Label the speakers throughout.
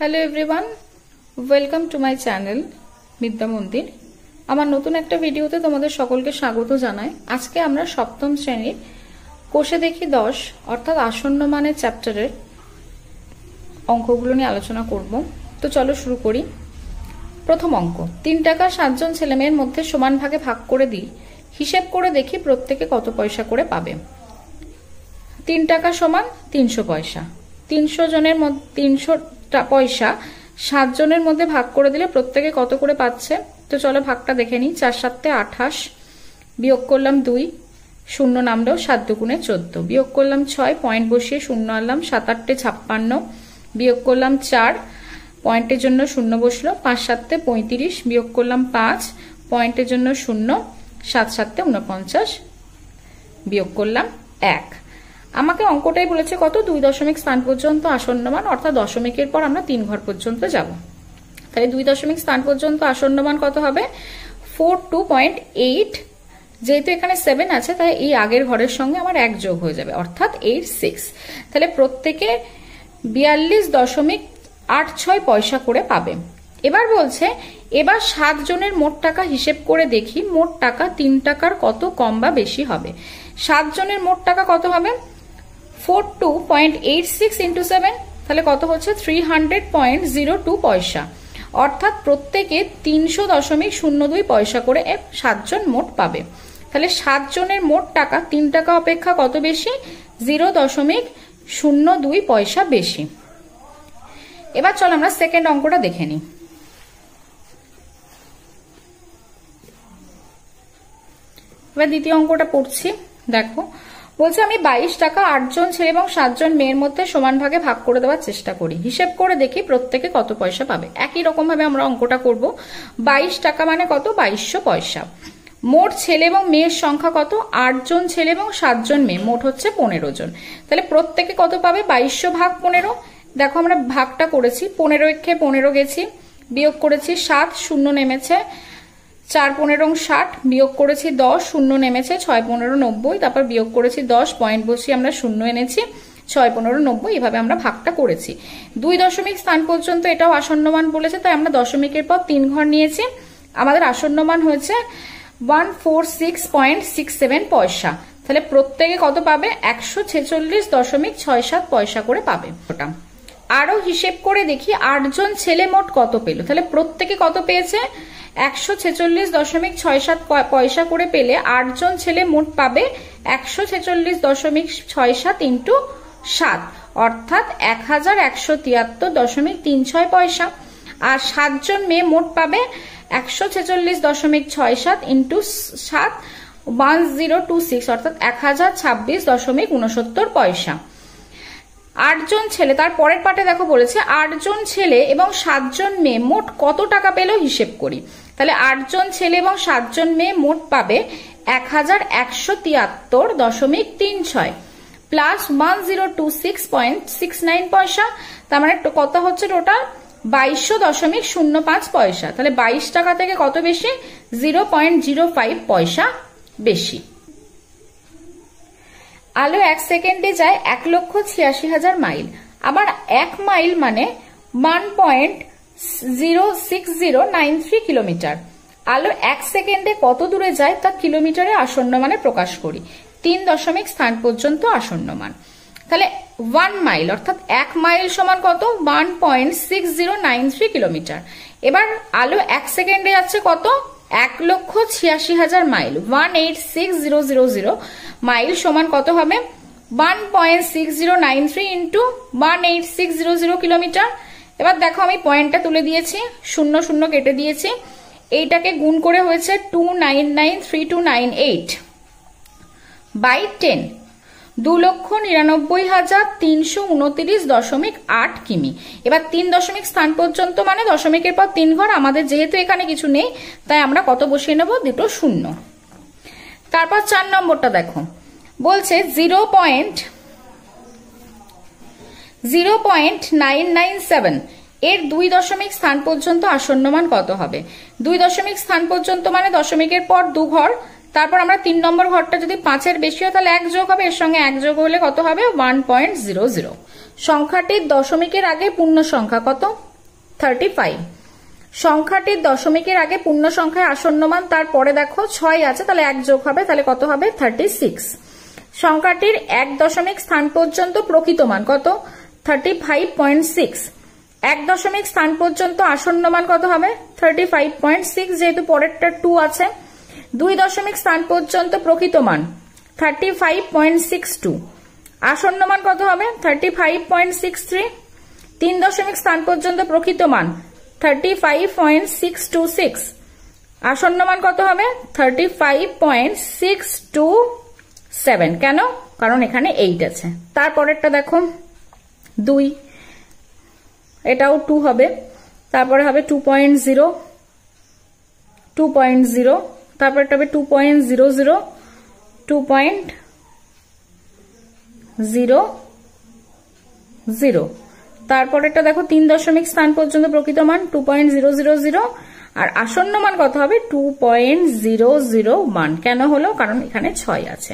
Speaker 1: Hello everyone, welcome to my channel বিদ্যা মন্দির। আমার নতুন একটা ভিডিওতে তোমাদের সকলকে স্বাগত জানাই। আজকে আমরা সপ্তম শ্রেণীর কোষে দেখি 10 অর্থাৎ আসন্ন মানের চ্যাপ্টারের অঙ্কগুলো নিয়ে আলোচনা করব। তো চলো শুরু করি। প্রথম অঙ্ক, 3 টাকা 7 জন ছেলেমেয়ের মধ্যে সমান ভাগে ভাগ করে দিই, হিসেব করে দেখি প্রত্যেকে কত পয়সা করে পাবে। 3 টাকা সমান 300 পয়সা। 300 জনের মধ্যে 300 পয়সা 7 জনের মধ্যে ভাগ করে দিলে প্রত্যেকে কত করে পাচ্ছে। তো চলো ভাগটা দেখে নিই। 4 7 28, বিয়োগ করলাম 2, শূন্য নামলো, 7 দুগুণে 14, বিয়োগ করলাম 6, পয়েন্ট বসিয়ে শূন্য আনলাম, 7 8 56, বিয়োগ করলাম 4, পয়েন্টের জন্য শূন্য বসলো, 5 7 35, বিয়োগ করলাম 5, পয়েন্টের জন্য শূন্য, 7 7 49, বিয়োগ করলাম 1। আমাকে অঙ্কটাই বলেছে কত, 2 দশমিক স্থান পর্যন্ত আসন্নমান, অর্থাৎ দশমিকের পর আমরা 3 ঘর পর্যন্ত যাব। তাহলে 2 দশমিক স্থান পর্যন্ত আসন্নমান কত হবে, 42.8। যেহেতু এখানে 7 আছে তাই এই আগের ঘরের সঙ্গে আমার 1 যোগ হয়ে যাবে, অর্থাৎ 86। তাহলে প্রত্যেকে 42.86 পয়সা করে পাবে। এবার বলছে এবার 7 জনের মোট টাকা হিসেব করে দেখি মোট টাকা 3 টাকার কত কম বা বেশি হবে। 7 জনের মোট টাকা কত হবে, 42.86 ইন্টু 7, তাহলে কত হচ্ছে 300.02 পয়সা, অর্থাৎ প্রত্যেকে 300.02 পয়সা করে 7 জন মোট পাবে। তাহলে 7 জনের মোট টাকা 3 টাকা অপেক্ষা কত বেশি, 0.02 পয়সা বেশি। এবার চল আমরা সেকেন্ড অঙ্কটা দেখে নিই। এবার দ্বিতীয় অঙ্কটা পড়ছি, দেখো। বলছে আমি 22 টাকা 8 জন ছেলে এবং 7 জন মেয়ের মধ্যে সমান ভাগে ভাগ করে দেওয়ার চেষ্টা করি, হিসেব করে দেখি প্রত্যেকে কত পয়সা পাবে। একই রকম ভাবে আমরা অঙ্কটা করব। 22 টাকা মানে কত, 2200 পয়সা। মোট ছেলে এবং মেয়ের সংখ্যা কত, 8 জন ছেলে এবং 7 জন মেয়ে, মোট হচ্ছে 15 জন। তাহলে প্রত্যেকে কত পাবে, 2200 ভাগ 15। দেখো আমরা ভাগটা করেছি, 15 এক্ষে 15 গেছি, বিয়োগ করেছি 7, শূন্য নেমেছে, 4 15 60, বিয়োগ করেছি 10, শূন্য নেমেছে, 6 15 90, তারপর বিয়োগ করেছি 10, পয়েন্ট বসিয়ে আমরা শূন্য এনেছি, 6 15 90, এভাবে আমরা ভাগটা করেছি। 2 দশমিক স্থান পর্যন্ত এটাও আসন্নমান বলেছে, তাই আমরা দশমিকের পর 3 ঘর নিয়েছি। আমাদের আসন্নমান হয়েছে 146.67 পয়সা। তাহলে প্রত্যেকে কত পাবে, 146.67 পয়সা করে পাবে। ওটা আরো হিসেব করে দেখি 8 জন ছেলে মোট কত পেল। তাহলে প্রত্যেকে কত পেয়েছে, 146.67 পয়সা করে পেলে 8 জন ছেলে মোট পাবে 146.67 ইন্টু 7, অর্থাৎ 1173.36 পয়সা। আর 7 জন মেয়ে মোট পাবে 146.67 ইন্টু 7, 1026, অর্থাৎ 1026.69 পয়সা। 8 জন ছেলে, তার পরের পার্টে দেখো বলেছে 8 জন ছেলে এবং 7 জন মেয়ে মোট কত টাকা পেল হিসেব করি। তাহলে 8 জন ছেলে এবং 7 জন মেয়ে মোট পাবে 1173.36 প্লাস 1026.69 পয়সা, তার মানে কত হচ্ছে টোটাল 2200.05 পয়সা। তাহলে 22 টাকা থেকে কত বেশি, 0.05 পয়সা বেশি। আলো 1 সেকেন্ডে যায় 1,86,000 মাইল। আবার 1 মাইল মানে 1.06093 কিলোমিটার। আলো 1 সেকেন্ডে কত দূরে যায় তা কিলোমিটারে আসন্ন মানে প্রকাশ করি। 3 দশমিক স্থান পর্যন্ত আসন্নমান। তাহলে 1 মাইল অর্থাৎ 1 মাইল সমান কত, 1.6093 কিলোমিটার। এবার আলো 1 সেকেন্ডে যাচ্ছে কত, 1,86,000 মাইল, 186,000 মাইল সমান কত হবে, 1.6093 ইন্টু 186,000 কিলোমিটার। এবার দেখো আমি পয়েন্টটা তুলে দিয়েছি, শূন্য শূন্য কেটে দিয়েছি, এইটাকে গুণ করে হয়েছে 2993298 বাই 10, 2,99,329.8 কিমি। এবার 3 দশমিক স্থান পর্যন্ত মানে দশমিকের পর 3 ঘর, আমাদের যেহেতু এখানে কিছু নেই তাই আমরা কত বসিয়ে নেব, 2 শূন্য। তারপর 4 নম্বরটা দেখো, বলছে 0.997 এর 2 দশমিক স্থান পর্যন্ত আসন্নমান কত হবে। 2 দশমিক স্থান পর্যন্ত মানে দশমিকের পর 2 ঘর, তারপর আমরা 3 নম্বর ঘরটা যদি 5-এর বেশি হয় তাহলে 1 যোগ হবে, এর সঙ্গে 1 যোগ হলে কত হবে, 1.00। সংখ্যাটির দশমিকের আগে পূর্ণ সংখ্যা কত, 35। সংখ্যাটির দশমিকের আগে পূর্ণ সংখ্যায় আসন্ন মান, তারপরে দেখো 6 আছে, তাহলে 1 যোগ হবে, তাহলে কত হবে 36। সংখ্যাটির 1 দশমিক স্থান পর্যন্ত প্রকৃত মান কত 35.6। 1 দশমিক স্থান পর্যন্ত আসন্ন মান কত হবে 35.6, যেহেতু পরেরটা 2 আছে। 2 দশমিক স্থান পর্যন্ত প্রকৃত মান 35.62, আসন্ন মান কত হবে 35.63। 3 দশমিক স্থান পর্যন্ত প্রকৃত মান 35.626, আসন্ন মান কত হবে 35.627। কেন? কারণ এখানে 8 আছে। তারপরেরটা দেখো 2, এটাও 2 হবে, তারপরে হবে 2.0, 2.0, তারপরটা হবে 2.00, 2.00, তারপরেরটা দেখো 3 দশমিক স্থান পর্যন্ত প্রকৃত মান 2.000, আর আসন্ন মান কত হবে 2.001। কেন হলো? কারণ এখানে 6 আছে।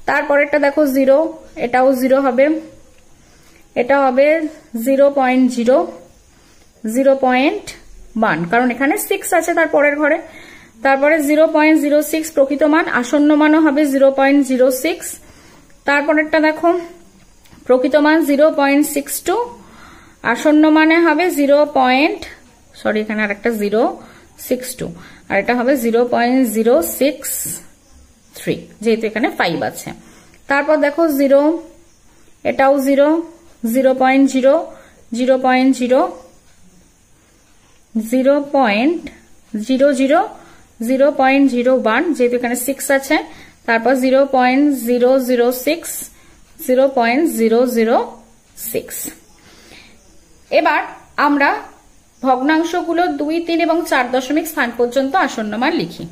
Speaker 1: তারপরেরটা দেখো 0, এটাও 0 হবে, এটা হবে 0.0, 0.1, কারণ এখানে 6 আছে তারপরের ঘরে। তারপরে 0.06 প্রকৃত মান, আসন্ন মানও হবে 0.06। তারপরেরটা দেখো প্রকৃত মান 0.62, আসন্ন মানে হবে এখানে আর একটা 0.62, আর এটা হবে 0.063, যেহেতু এখানে 5 আছে। তারপর দেখো 0, এটাও 0, 0.0, 0.0, 0.00, 0.01, যেহেতু এখানে 6 আছে। তারপর 0.006, 0.006। এবার আমরা ভগ্নাংশগুলো 2, 3 এবং 4 দশমিক স্থান পর্যন্ত আসন্ন মান লিখি।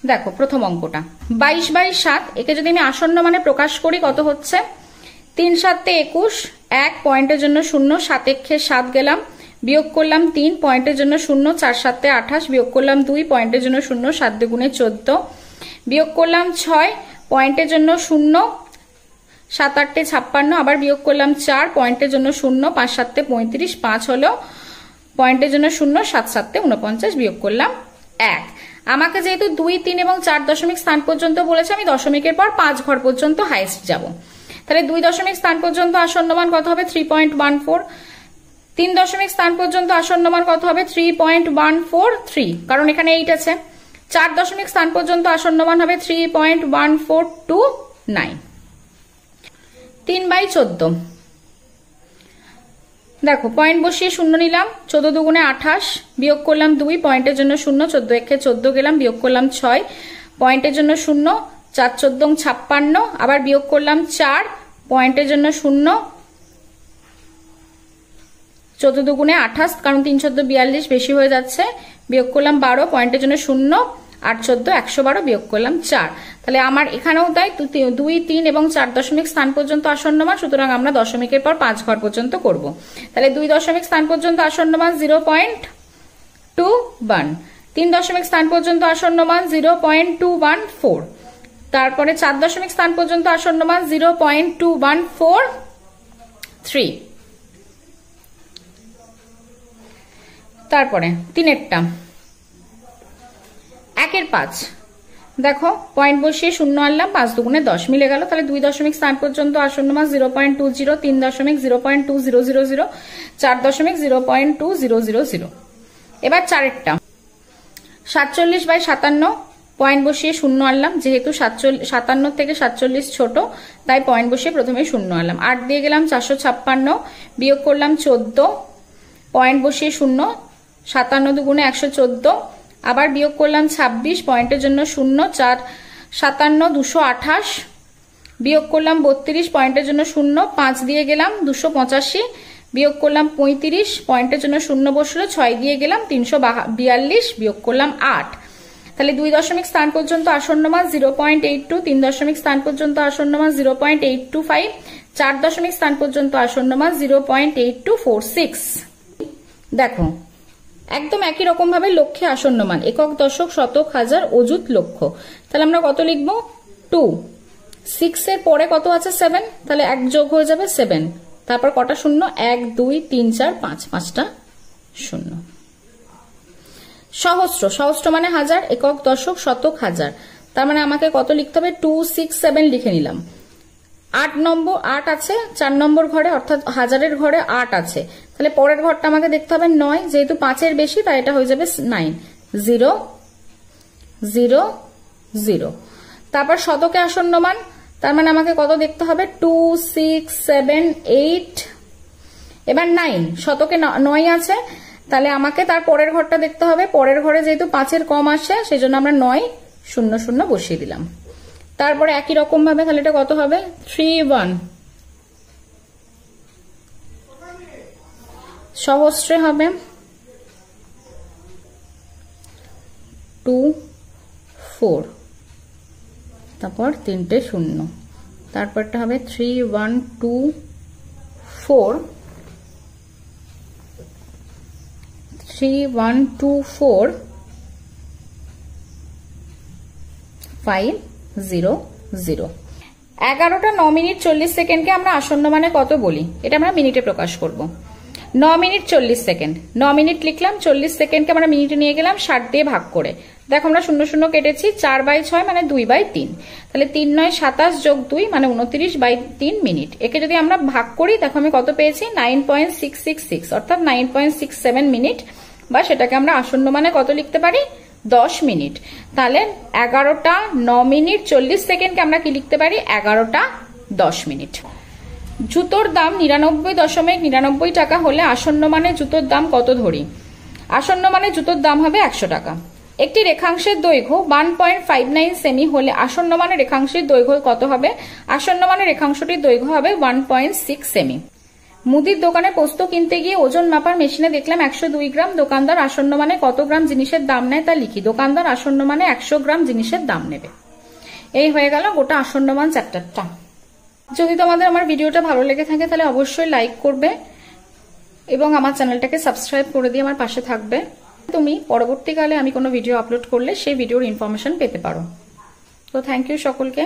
Speaker 1: দেখো প্রথম অঙ্কটা 22/7, একে যদি আমি আসন্ন মানে প্রকাশ করি কত হচ্ছে 3 7 21, 1 পয়েন্টের জন্য 0, 7 1 7 গেলাম, বিয়োগ করলাম 3 পয়েন্টের জন্য 0, 4 7 28, বিয়োগ করলাম 2 পয়েন্টের জন্য 0, 7 2 14, বিয়োগ করলাম 6 পয়েন্টের জন্য 0, 7 8 56, আবার বিয়োগ করলাম 4 পয়েন্টের জন্য 0, 5 7 35, 5 হলো পয়েন্টের জন্য 0, 7 7 49, বিয়োগ করলাম 1। আমাকে যেহেতু 2, 3 এবং 4 দশমিক স্থান পর্যন্ত বলেছে, আমি দশমিকের পর 5 ঘর পর্যন্ত হাইস্ট যাব। তাহলে 2 দশমিক স্থান পর্যন্ত আসন্ন মান কত হবে 3.14। 3 দশমিক স্থান পর্যন্ত আসন্ন মান কত হবে 3.143, কারণ এখানে 8 আছে। 4 দশমিক স্থান পর্যন্ত আসন্ন মান হবে 3.1429। 3/14, দেখো পয়েন্ট বসিয়ে 0 নিলাম, 14 2 28, বিয়োগ করলাম 2 পয়েন্টের জন্য 0, 14 1 14 গেলাম, বিয়োগ করলাম 6 পয়েন্টের জন্য 0, 4 14 56, আবার বিয়োগ করলাম 4 পয়েন্টের জন্য 0, 14 2 28, কারণ 3 14 42 বেশি হয়ে যাচ্ছে, বিয়োগ করলাম 12 পয়েন্টের জন্য 0, 8 14 112, বিয়োগ করলাম 4। তাহলে আমার এখানেও তাই 2, 3 এবং 4 দশমিক স্থান পর্যন্ত আসন্ন মান, সুতরাং আমরা দশমিকের পর 5 ঘর পর্যন্ত করব। তাহলে 2 দশমিক স্থান পর্যন্ত আসন্ন মান 0.21, 3 দশমিক স্থান পর্যন্ত আসন্ন মান 0.214, তারপরে 4 দশমিক স্থান পর্যন্ত আসন্ন মান 0.2143। তারপরে 3-এরটা 1/5, দেখো পয়েন্ট বসিয়ে 0 আনলাম, 5 2 10 মিলে গেল, তাহলে 2 দশমিক স্থান পর্যন্ত আসন্ন মান 0.20, 3 দশমিক 0.2000, 4 দশমিক 0.2000। এবার 4-এরটা 47/57, পয়েন্ট বসিয়ে 0 আনলাম, যেহেতু 57 থেকে 47 ছোট, তাই পয়েন্ট বসিয়ে প্রথমে 0 আনলাম। 8 দিয়ে গেলাম 456, বিয়োগ করলাম 14, পয়েন্ট বসিয়ে 0, 57 2 114, আবার বিয়োগ করলাম 26 পয়েন্টের জন্য 0, 4 57 228, বিয়োগ করলাম 32 পয়েন্টের জন্য 0, 5 দিয়ে গেলাম 285, বিয়োগ করলাম 35 পয়েন্টের জন্য 0 বসলো, 6 দিয়ে গেলাম 342, বিয়োগ করলাম 8। তাহলে 2 দশমিক স্থান পর্যন্ত আসন্ন মান 0.82, 3 দশমিক স্থান পর্যন্ত আসন্ন মান 0.825, 4 দশমিক স্থান পর্যন্ত আসন্ন মান 0.8246। দেখো একদম একই রকম ভাবে লক্ষ্যে আসন্ন মান একক, দশক, শতক, হাজার, অযুত, লক্ষ। তাহলে আমরা কত লিখবো 2। 6 এর পরে কত আছে 7, তাহলে 1 যোগ হয়ে যাবে 7, তারপর কটা শূন্য, 1 2 3 4 5, 5টা শূন্য। সহস্র, সহস্র মানে হাজার, একক দশক শতক হাজার, তার মানে আমাকে কত লিখতে হবে, 2 6 7 লিখে নিলাম। 8 নম্বর 8 আছে 4 নম্বর ঘরে, অর্থাৎ হাজারের ঘরে 8 আছে, তাহলে পরের ঘরটা আমাকে দেখতে হবে 9, যেহেতু 5-এর বেশি তাই এটা হয়ে যাবে 9, 0 0 0। তারপর শতকে আসন্ন মান, তার মানে আমাকে কত দেখতে হবে, 2 6 7 8, এবার 9, শতকে 9 আছে, তাহলে আমাকে তার পরের ঘরটা দেখতে হবে, পরের ঘরে যেহেতু 5-এর কম আসে সেই জন্য আমরা 9 0 0 বসিয়ে দিলাম। তারপরে একই রকম ভাবে তাহলে এটা কত হবে, 3 1। সহস্রে হবে 2 4, তারপর 3টে শূন্য, তারপরটা হবে 3 1 2 4, 3 1 2 4 5 0 0। 11টা 9 মিনিট 40 সেকেন্ডকে আমরা আসন্ন মানে কত বলি, এটা আমরা মিনিটে প্রকাশ করব। 9 মিনিট 40 সেকেন্ড, 9 মিনিট লিখলাম, 40 সেকেন্ডকে আমরা মিনিটে নিয়ে গেলাম 60 দিয়ে ভাগ করে। দেখো আমরা 0 0 কেটেছি, 4/6 মানে 2/3, তাহলে 3 9 27 যোগ 2 মানে 29/3 মিনিট। একে যদি আমরা ভাগ করি দেখো আমি কত পেয়েছি, 9.666, অর্থাৎ 9.67 মিনিট, বা সেটাকে আমরা আসন্ন মানে কত লিখতে পারি, 10 মিনিট। তাহলে 11টা 9 মিনিট 40 সেকেন্ডকে আমরা কি লিখতে পারি, 11টা 10 মিনিট। জুতোর দাম 99.99 টাকা হলে আসন্ন মানে জুতোর দাম কত ধরি, আসন্ন মানে জুতোর দাম হবে 100 টাকা। একটি রেখাংশের দৈর্ঘ্য 1.59 সেমি হলে আসন্ন মানে রেখাংশের দৈর্ঘ্য কত হবে, আসন্ন মানে রেখাংশটির দৈর্ঘ্য হবে 1.6 সেমি। মুদির দোকানে পোস্ত কিনতে গিয়ে ওজন মাপার মেশিনে দেখলাম 102 গ্রাম, দোকানদার আসন্ন মানে কত গ্রাম জিনিসের দাম নেয় তা লিখি। দোকানদার আসন্ন মানে 100 গ্রাম জিনিসের দাম নেবে। এই হয়ে গেল গোটা আসন্ন মান চ্যাপ্টারটা। যদি তোমাদের আমার ভিডিওটা ভালো লেগে থাকে তাহলে অবশ্যই লাইক করবে এবং আমার চ্যানেলটাকে সাবস্ক্রাইব করে দিয়ে আমার পাশে থাকবে। তুমি পরবর্তীকালে আমি কোনো ভিডিও আপলোড করলে সেই ভিডিওর ইনফরমেশন পেতে পারো। তো থ্যাংক ইউ সকলকে।